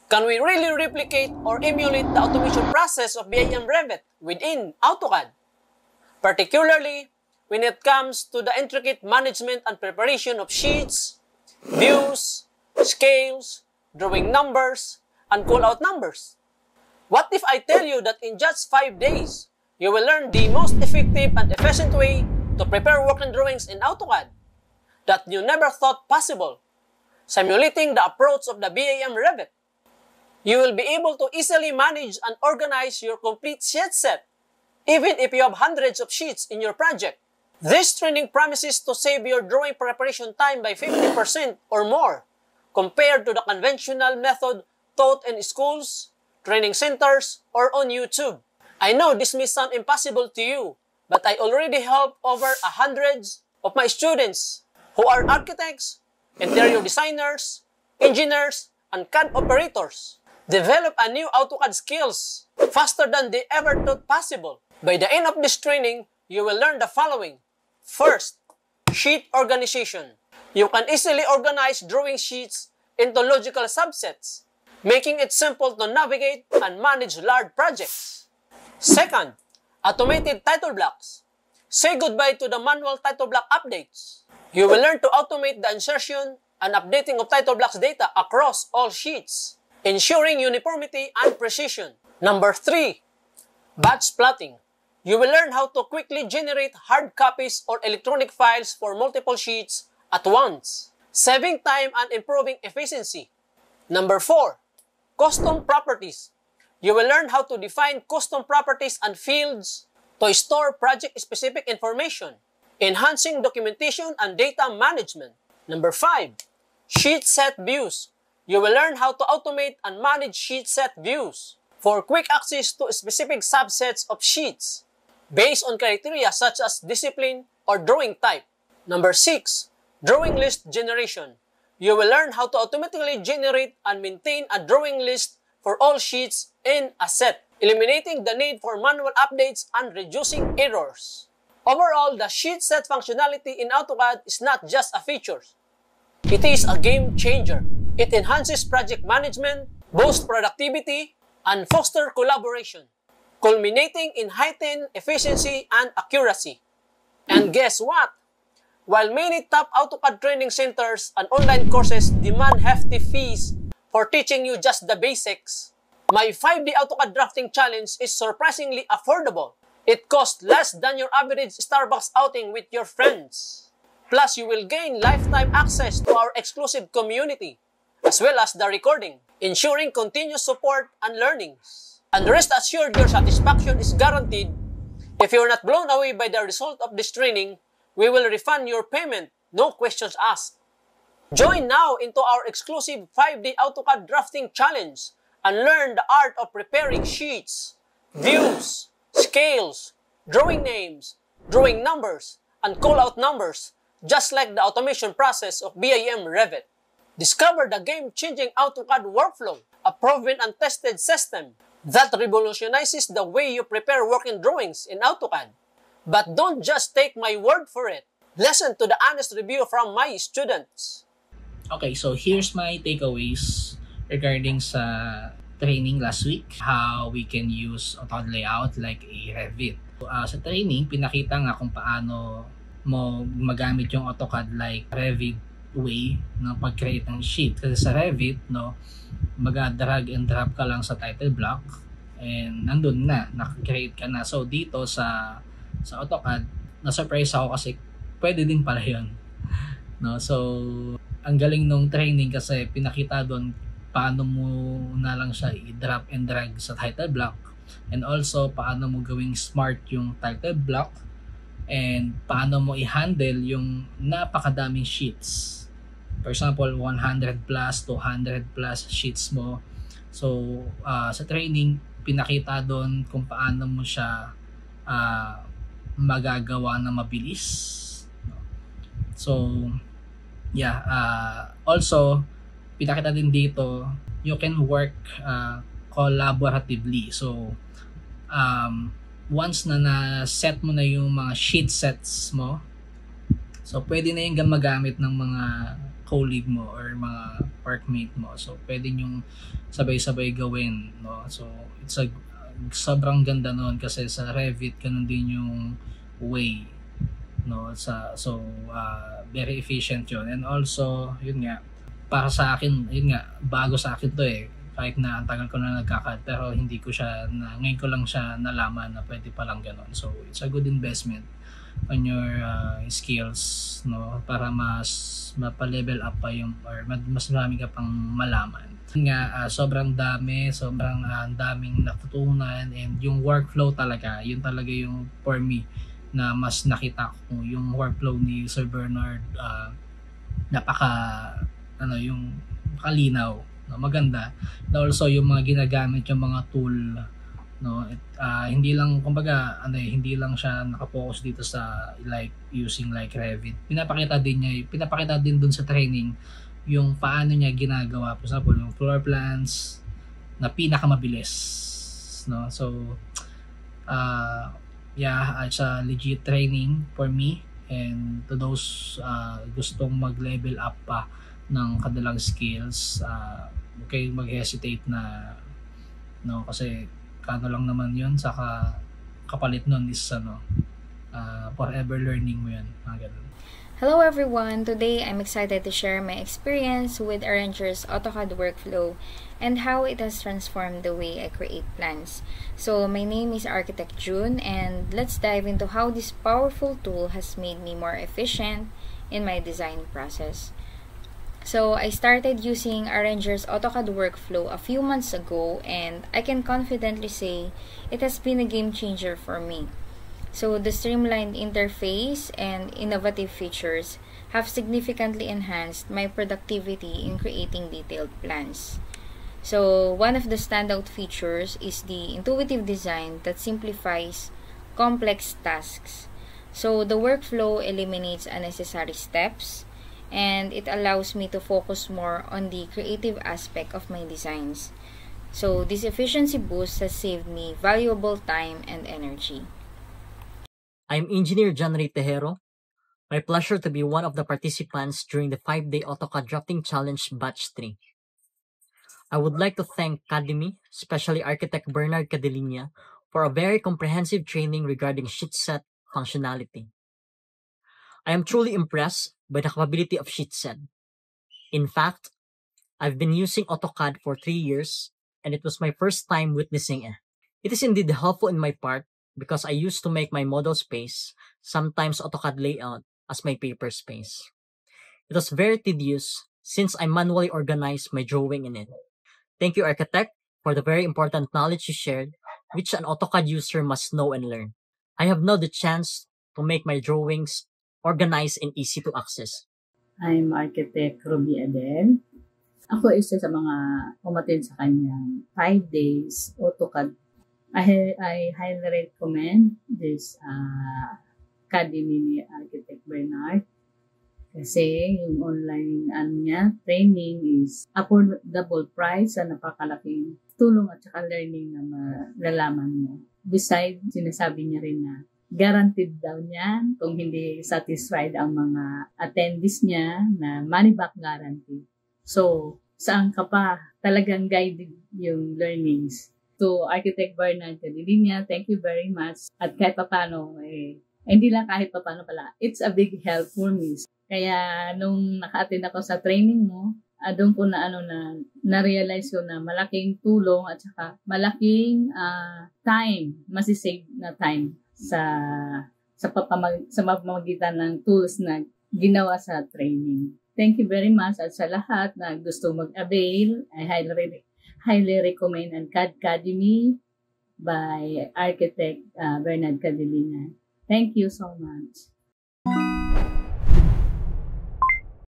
Can we really replicate or emulate the automation process of BIM Revit within AutoCAD? Particularly when it comes to the intricate management and preparation of sheets, views, scales, drawing numbers, and call-out numbers. What if I tell you that in just 5 days, you will learn the most effective and efficient way to prepare working drawings in AutoCAD that you never thought possible, simulating the approach of the BIM Revit? You will be able to easily manage and organize your complete sheet set, even if you have hundreds of sheets in your project. This training promises to save your drawing preparation time by 50% or more compared to the conventional method taught in schools, training centers, or on YouTube. I know this may sound impossible to you, but I already helped over hundreds of my students who are architects, interior designers, engineers, and CAD operators develop a new AutoCAD skills faster than they ever thought possible. By the end of this training, you will learn the following. First, sheet organization. You can easily organize drawing sheets into logical subsets, making it simple to navigate and manage large projects. Second, automated title blocks. Say goodbye to the manual title block updates. You will learn to automate the insertion and updating of title blocks data across all sheets, ensuring uniformity and precision. Number 3, batch plotting. You will learn how to quickly generate hard copies or electronic files for multiple sheets at once, saving time and improving efficiency. Number 4, custom properties. You will learn how to define custom properties and fields to store project-specific information, enhancing documentation and data management. Number 5, sheet set views. You will learn how to automate and manage sheet set views for quick access to specific subsets of sheets based on criteria such as discipline or drawing type. Number 6, drawing list generation. You will learn how to automatically generate and maintain a drawing list for all sheets in a set, eliminating the need for manual updates and reducing errors. Overall, the sheet set functionality in AutoCAD is not just a feature. It is a game changer. It enhances project management, boosts productivity, and fosters collaboration, culminating in heightened efficiency and accuracy. And guess what? While many top AutoCAD training centers and online courses demand hefty fees for teaching you just the basics, my 5D AutoCAD Drafting Challenge is surprisingly affordable. It costs less than your average Starbucks outing with your friends. Plus, you will gain lifetime access to our exclusive community, as well as the recording, ensuring continuous support and learnings. And rest assured, your satisfaction is guaranteed. If you are not blown away by the result of this training, we will refund your payment, no questions asked. Join now into our exclusive 5D AutoCAD Drafting Challenge and learn the art of preparing sheets, views, scales, drawing names, drawing numbers, and call-out numbers, just like the automation process of BIM Revit. Discover the game-changing AutoCAD workflow, a proven and tested system that revolutionizes the way you prepare working drawings in AutoCAD. But don't just take my word for it. Listen to the honest review from my students. Okay, so here's my takeaways regarding sa training last week, how we can use AutoCAD layout like a Revit. Sa training, pinakita nga kung paano mo magamit yung AutoCAD like Revit way ng pag-create ng sheet. Kasi sa Revit, no, mag-drag and drop ka lang sa title block and nandun na, naka-create ka na. So dito sa AutoCAD, na-surprise ako kasi pwede din pala yun. No? So, ang galing nung training kasi pinakita doon paano mo na lang siya i-drop and drag sa title block, and also paano mo gawing smart yung title block, and paano mo i-handle yung napakadaming sheets. For example, 100 plus, 200 plus sheets mo. So, sa training, pinakita doon kung paano mo siya magagawa na mabilis. So, yeah. Also, pinakita din dito, you can work collaboratively. So, once na na-set mo na yung mga sheet sets mo, so pwede na yung magamit ng mga colleague mo or mga workmate mo. So, pwede yung sabay-sabay gawin, no? So, sobrang ganda nun kasi sa Revit, ganun din yung way, no? Very efficient yun. And also, yun nga, para sa akin, yun nga, bago sa akin to eh. Kahit na ang tagal ko na nagka-CAD, pero hindi ko siya, ngayon ko lang siya nalaman na pwede palang ganun. So, it's a good investment on your skills, no, para mas mapa-level up pa yung, or mas marami ka pang malaman. Nga, sobrang daming natutunan, and yung workflow talaga, yun talaga yung for me na mas nakita ko yung workflow ni Sir Bernard, yung kalinaw, no, maganda. And also yung mga ginagamit yung mga tool, no, hindi lang hindi lang siya nakapokus dito sa like using like Revit. Pinapakita din dun sa training yung paano niya ginagawa, for example yung floor plans na pinakamabilis, no. So it's a legit training for me and to those gustong mag-level up pa ng kanilang skills. Okay, mag-hesitate na, no, kasi kano lang naman yun, saka kapalit nun is forever learning mo yun, mga ganun. Hello everyone! Today I'm excited to share my experience with Arranger's AutoCAD workflow and how it has transformed the way I create plans. So my name is Architect June, and let's dive into how this powerful tool has made me more efficient in my design process. So I started using Arranger's AutoCAD workflow a few months ago, and I can confidently say it has been a game changer for me. So the streamlined interface and innovative features have significantly enhanced my productivity in creating detailed plans. So one of the standout features is the intuitive design that simplifies complex tasks. So the workflow eliminates unnecessary steps, and it allows me to focus more on the creative aspect of my designs. So this efficiency boost has saved me valuable time and energy. I'm Engineer John Ray Tejero. My pleasure to be one of the participants during the 5-day AutoCAD Drafting Challenge Batch 3. I would like to thank Academy, especially Architect Bernard Cadilinia, for a very comprehensive training regarding sheet set functionality. I am truly impressed by the capability of sheet set. In fact, I've been using AutoCAD for 3 years, and it was my first time witnessing it. It is indeed helpful in my part because I used to make my model space, sometimes AutoCAD layout, as my paper space. It was very tedious since I manually organized my drawing in it. Thank you, Architect, for the very important knowledge you shared, which an AutoCAD user must know and learn. I have now the chance to make my drawings organized and easy to access. I'm Architect Ruby Adel. Ako isa sa mga umattend sa kanyang 5 days AutoCAD. I highly recommend this Academy ni Architect Bernard kasi yung online training is affordable price sa napakalaking tulong at saka learning na malalaman mo. Besides, sinasabi niya rin na guaranteed daw niya kung hindi satisfied ang mga attendees niya na money back guarantee. So, saan ka pa? Talagang guided yung learnings. To Architect Bernard Cadilinia, thank you very much. At kahit papano, hindi lang kahit papano pala, it's a big help for me. Kaya nung naka-attend ako sa training mo, doon ko na-realize ko na malaking tulong at saka malaking time, masisave na time sa pamamagitan ng tools na ginawa sa training. Thank you very much at sa lahat na gusto mag-avail. I highly recommend ang CAD Academy by Architect Bernard Cadilinia. Thank you so much.